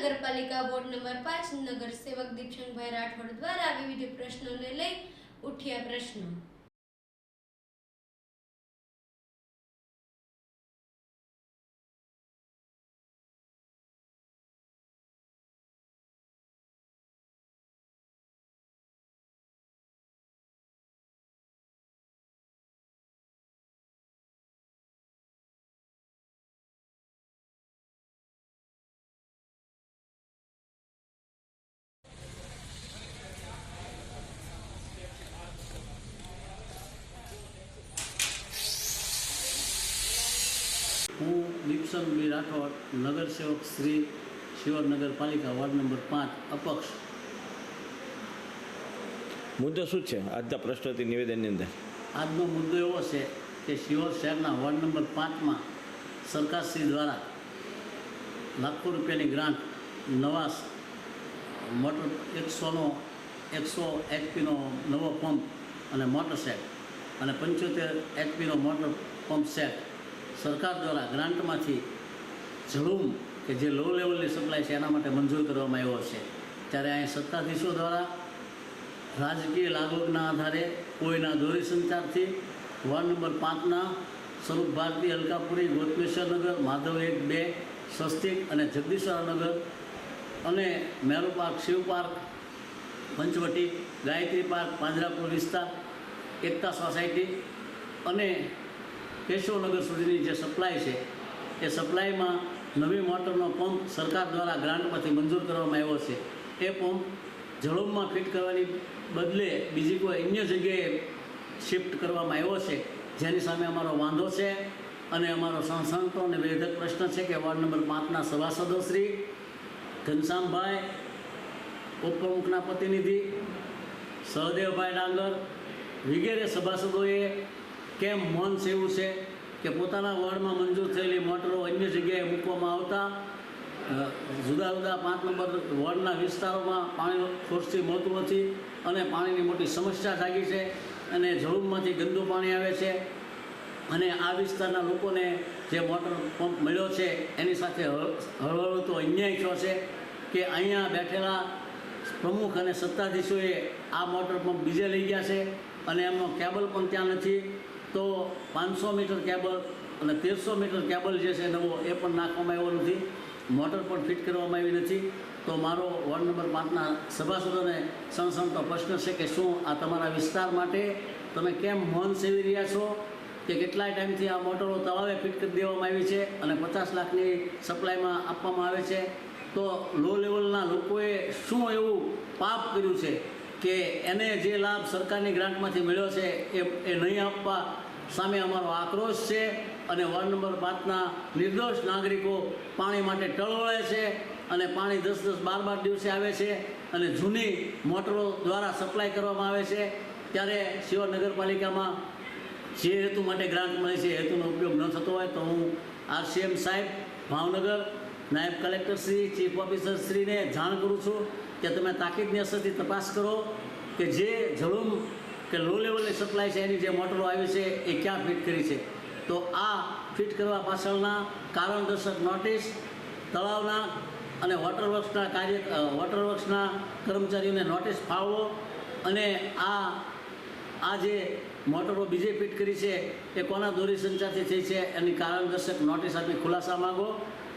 નગરપાલિકા ward number 5 નગર સેવક દીપશંકભાઈ રાઠોડ દ્વારા વિવિધ પ્રશ્નોને લઈ ઉઠ્યા પ્રશ્નો। હું દીપસંગ બી રાઠોડ નગર સેવક શ્રી શિહોર નગરપાલિકા વોર્ડ નંબર 5 અપક્ષ। મુદ્દો શું છે આજના પ્રશ્નોત્તરી નિવેદનની અંદર? આજનો મુદ્દો એવો છે કે શિહોર શહેરના વોર્ડ નંબર 5માં સરકારશ્રી દ્વારા લાખો રૂપિયાની ગ્રાન્ટ નવા મોટર 100 HP નવો પંપ અને મોટર સેટ અને 75 HP મોટર પંપ સેટ સરકાર દ્વારા ગ્રાન્ટમાંથી ઝડૂમ કે જે લો લેવલની સપ્લાય છે એના માટે મંજૂર કરવામાં આવ્યો છે। ત્યારે અહીં સત્તાધીશો દ્વારા રાજકીય લાગવગના આધારે કોઈના દોરી સંચારથી વોર્ડ નંબર 5ના સ્વરૂપ ભારતી, અલકાપુરી, ગોતમેશ્વરનગર, માધવ 1, 2, સ્વસ્તિક અને જગદીશ્વરનગર અને Meru park, Shiv park, Panchvati, Gayatri park, Panjrapur વિસ્તાર, એકતા સોસાયટી અને કેશવનગર સુધીની જે સપ્લાય છે એ સપ્લાયમાં નવી મોટરનો પંપ સરકાર દ્વારા ગ્રાન્ટમાંથી મંજૂર કરવામાં આવ્યો છે। એ પંપ જળોમમાં ફિટ કરવાની બદલે બીજી કોઈ અન્ય જગ્યાએ શિફ્ટ કરવામાં આવ્યો છે, જેની સામે અમારો વાંધો છે અને અમારો સંતો અને વેધક પ્રશ્ન છે કે વોર્ડ નંબર 5ના સભાસદો શ્રી ઘનશ્યામભાઈ, ઉપપ્રમુખના પ્રતિનિધિ સહદેવભાઈ ડાંગર વગેરે સભાસદોએ કેમ મૌન સેવું છે કે પોતાના વોર્ડમાં મંજૂર થયેલી મોટરો અન્ય જગ્યાએ મૂકવામાં આવતા જુદા જુદા 5 નંબર વોર્ડના વિસ્તારોમાં પાણીનો ફોર્સથી મળતું નથી અને પાણીની મોટી સમસ્યા જાગી છે અને જળૂમમાંથી ગંદુ પાણી આવે છે અને આ વિસ્તારના લોકોને જે મોટર પંપ મળ્યો છે એની સાથે હળવળતો અન્યાય થયો છે કે અહીંયા બેઠેલા પ્રમુખ અને સત્તાધીશોએ આ મોટર પંપ બીજે લઈ ગયા છે અને એમનો કેબલ પણ ત્યાં નથી। તો 500 મીટર કેબલ અને 1300 મીટર કેબલ જે છે નવો એ પણ નાખવામાં આવ્યો નથી, મોટર પણ ફિટ કરવામાં આવી નથી। તો મારો વોર્ડ નંબર 5ના સભાસદોને સણસણતો પ્રશ્ન છે કે શું આ તમારા વિસ્તાર માટે તમે કેમ મૌન સેવી રહ્યા છો કે કેટલાય ટાઈમથી આ મોટરો તળાવે ફિટ કરી દેવામાં આવી છે અને 50 લાખની સપ્લાયમાં આપવામાં આવે છે, તો લો લેવલના લોકોએ શું એવું પાપ કર્યું છે કે એને જે લાભ સરકારની ગ્રાન્ટમાંથી મળ્યો છે એ નહીં આપવા સામે અમારો આક્રોશ છે। અને વોર્ડ નંબર 5ના નિર્દોષ નાગરિકો પાણી માટે ટળવળે છે અને પાણી 10-10, 12-12 દિવસે આવે છે અને જૂની મોટરો દ્વારા સપ્લાય કરવામાં આવે છે। ત્યારે શિહોર નગરપાલિકામાં જે હેતુ માટે ગ્રાન્ટ મળે છે હેતુનો ઉપયોગ ન થતો હોય તો હું RCM સાહેબ ભાવનગર, નાયબ કલેક્ટર શ્રી, ચીફ ઓફિસર શ્રીને જાણ કરું છું કે તમે તાકીદની અસરથી તપાસ કરો કે જે જળૂમ કે લો લેવલની સપ્લાય છે એની જે મોટરો આવી છે એ ક્યાં ફિટ કરી છે। તો આ ફિટ કરવા પાછળના કારણદર્શક નોટિસ તળાવના અને વોટરવર્ક્સના કર્મચારીઓને નોટિસ ફાળવો અને આ જે મોટરો બીજે ફિટ કરી છે એ કોના દોરી સંચારથી થઈ છે એની કારણદર્શક નોટિસ આપી ખુલાસા માગો,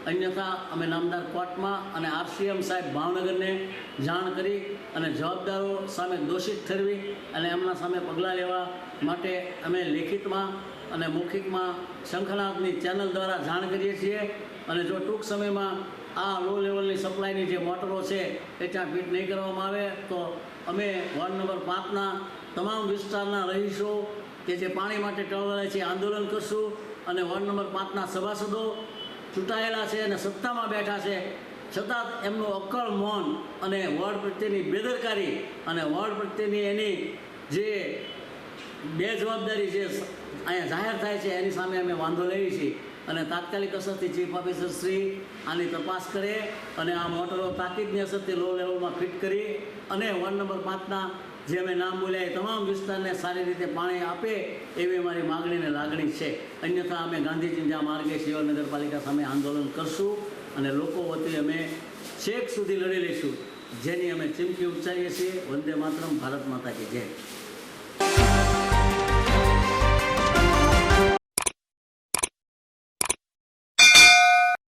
અન્યથા અમે નામદાર કોર્ટમાં અને RCM સાહેબ ભાવનગરને જાણ કરી અને જવાબદારો સામે દોષિત ઠરવી અને એમના સામે પગલાં લેવા માટે અમે લેખિતમાં અને મૌખિકમાં શંખનાદની ચેનલ દ્વારા જાણ કરીએ છીએ। અને જો ટૂંક સમયમાં આ લો લેવલની સપ્લાયની જે મોટરો છે એ ત્યાં ફિટ નહીં કરવામાં આવે તો અમે વોર્ડ નંબર 5ના તમામ વિસ્તારના રહીશો કે જે પાણી માટે ટળવળે છે આંદોલન કરશું અને વોર્ડ નંબર 5ના સભાસદો ચૂંટાયેલા છે અને સત્તામાં બેઠા છે છતાં એમનું અક્કડ મૌન અને વોર્ડ પ્રત્યેની બેદરકારી અને વોર્ડ પ્રત્યેની એની જે બેજવાબદારી જે અહીંયા જાહેર થાય છે એની સામે અમે વાંધો લઈએ છીએ અને તાત્કાલિક અસરથી ચીફ ઓફિસર શ્રી આની તપાસ કરે અને આ મોટરો તાકીદની અસરથી લો લેવલમાં ફિટ કરી અને વોર્ડ નંબર 5ના જે અમે નામ બોલ્યા એ તમામ વિસ્તારને સારી રીતે પાણી આપે એવી અમારી માગણીને લાગણી છે। અન્યથા અમે ગાંધી ચિંધ્યા માર્ગે શિહોર નગરપાલિકા સામે આંદોલન કરશું અને લોકો વતી અમે છેક સુધી લડી લઈશું, જેની અમે ચીમકી ઉચ્ચારીએ છીએ. વંદે માતરમ, ભારત માતા કી જય.